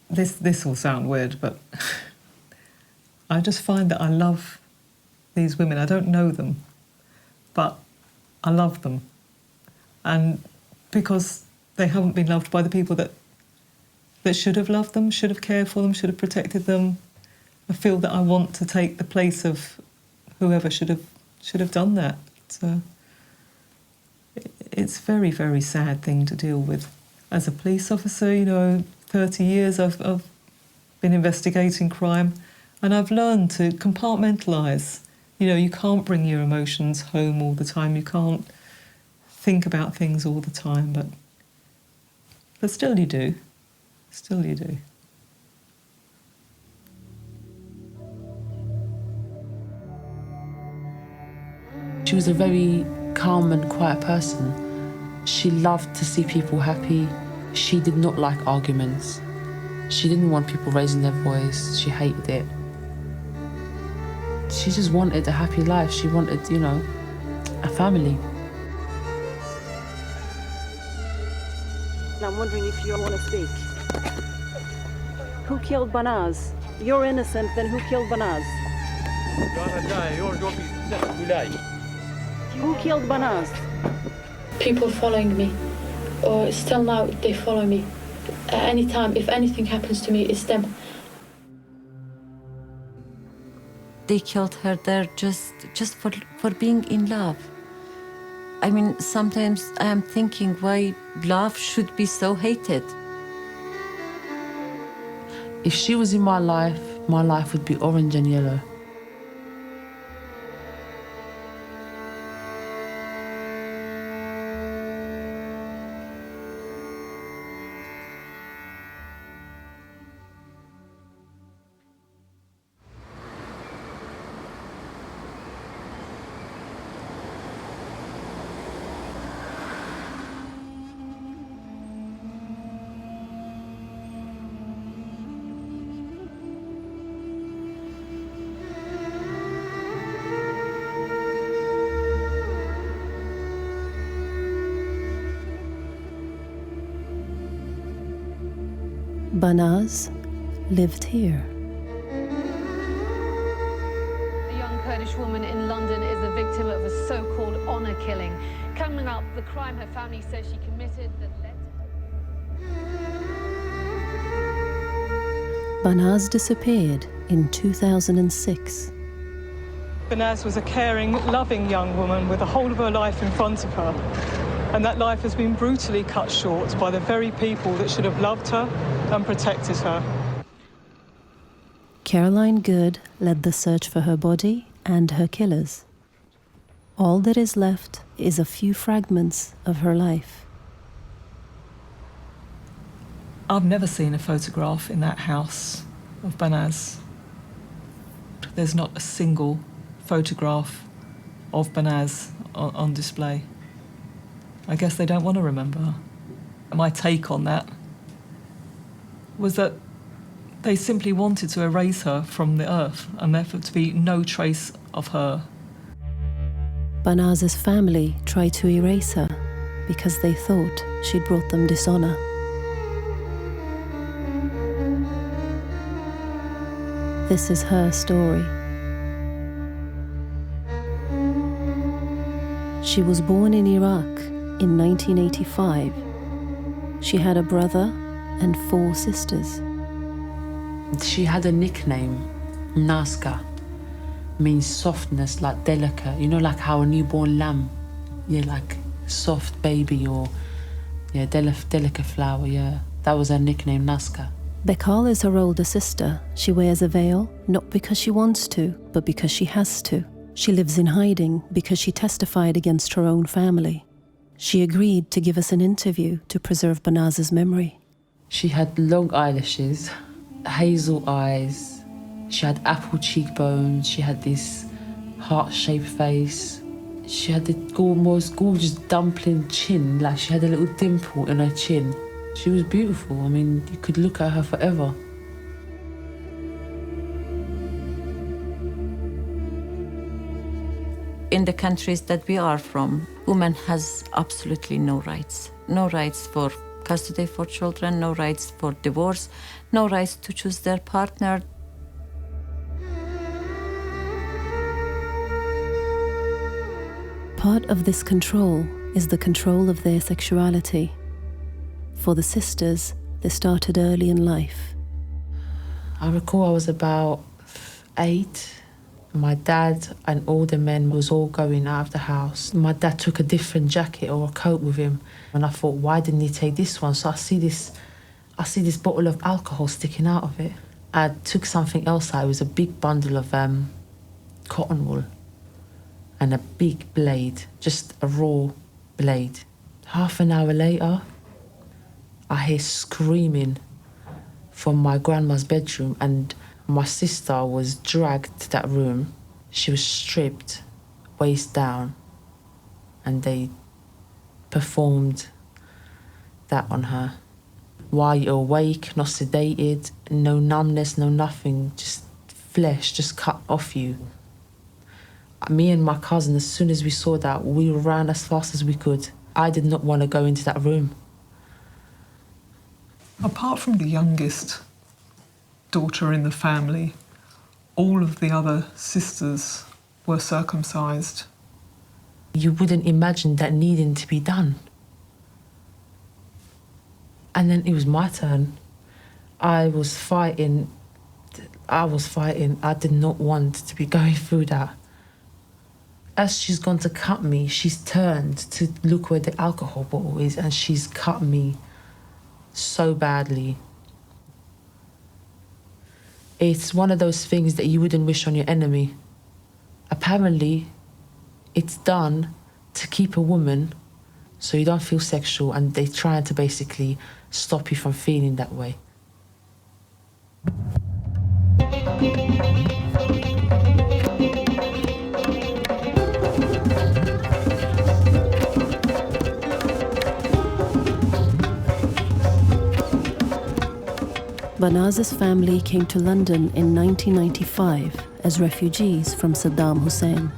This will sound weird, but I just find that I love these women. I don't know them, but I love them. And because they haven't been loved by the people that should have loved them, should have cared for them, should have protected them, I feel that I want to take the place of whoever should have done that. So it's a very, very sad thing to deal with. As a police officer, 30 years I've been investigating crime, and I've learned to compartmentalise. You can't bring your emotions home all the time. You can't think about things all the time, but still you do. Still you do. She was a very calm and quiet person. She loved to see people happy. She did not like arguments. She didn't want people raising their voice. She hated it. She just wanted a happy life. She wanted, a family. I'm wondering if you want to speak. Who killed Banaz? You're innocent, then who killed Banaz? Who killed Banaz? People following me, or still now they follow me. Anytime, if anything happens to me, it's them. They killed her there just for being in love. I mean, sometimes I am thinking why love should be so hated. If she was in my life would be orange and yellow. Banaz lived here. A young Kurdish woman in London is the victim of a so-called honour killing. Coming up, the crime her family says she committed that led to... Banaz disappeared in 2006. Banaz was a caring, loving young woman with the whole of her life in front of her. And that life has been brutally cut short by the very people that should have loved her and protected her. Caroline Good led the search for her body and her killers. All that is left is a few fragments of her life. I've never seen a photograph in that house of Banaz. There's not a single photograph of Banaz on display. I guess they don't want to remember her. My take on that was that they simply wanted to erase her from the earth and therefore to be no trace of her. Banaz's family tried to erase her because they thought she'd brought them dishonor. This is her story. She was born in Iraq in 1985. She had a brother and 4 sisters. She had a nickname, Naska, means softness, like delicate. Like how a newborn lamb, like soft baby or, delicate flower, That was her nickname, Naska. Bekal is her older sister. She wears a veil, not because she wants to, but because she has to. She lives in hiding because she testified against her own family. She agreed to give us an interview to preserve Banaz's memory. She had long eyelashes, hazel eyes, she had apple cheekbones, she had this heart-shaped face. She had the most gorgeous dumpling chin, like she had a little dimple in her chin. She was beautiful. I mean, you could look at her forever. In the countries that we are from, women has absolutely no rights. No rights for custody for children, no rights for divorce, no rights to choose their partner. Part of this control is the control of their sexuality. For the sisters, this started early in life. I recall I was about 8. My dad and all the men was all going out of the house. My dad took a different jacket or a coat with him, and I thought, why didn't he take this one? So I see this bottle of alcohol sticking out of it. I took something else out. It was a big bundle of cotton wool and a big blade, just a raw blade. Half an hour later, I hear screaming from my grandma's bedroom, and my sister was dragged to that room. She was stripped, waist down, and they performed that on her. While you're awake, not sedated, no numbness, no nothing, just flesh just cut off you. Me and my cousin, as soon as we saw that, we ran as fast as we could. I did not want to go into that room. Apart from the youngest daughter in the family, all of the other sisters were circumcised. You wouldn't imagine that needing to be done. And then it was my turn. I was fighting. I did not want to be going through that. As she's gone to cut me, she's turned to look where the alcohol bottle is, and she's cut me so badly. It's one of those things that you wouldn't wish on your enemy. Apparently, it's done to keep a woman so you don't feel sexual, and they're trying to basically stop you from feeling that way. Banaz's family came to London in 1995 as refugees from Saddam Hussein.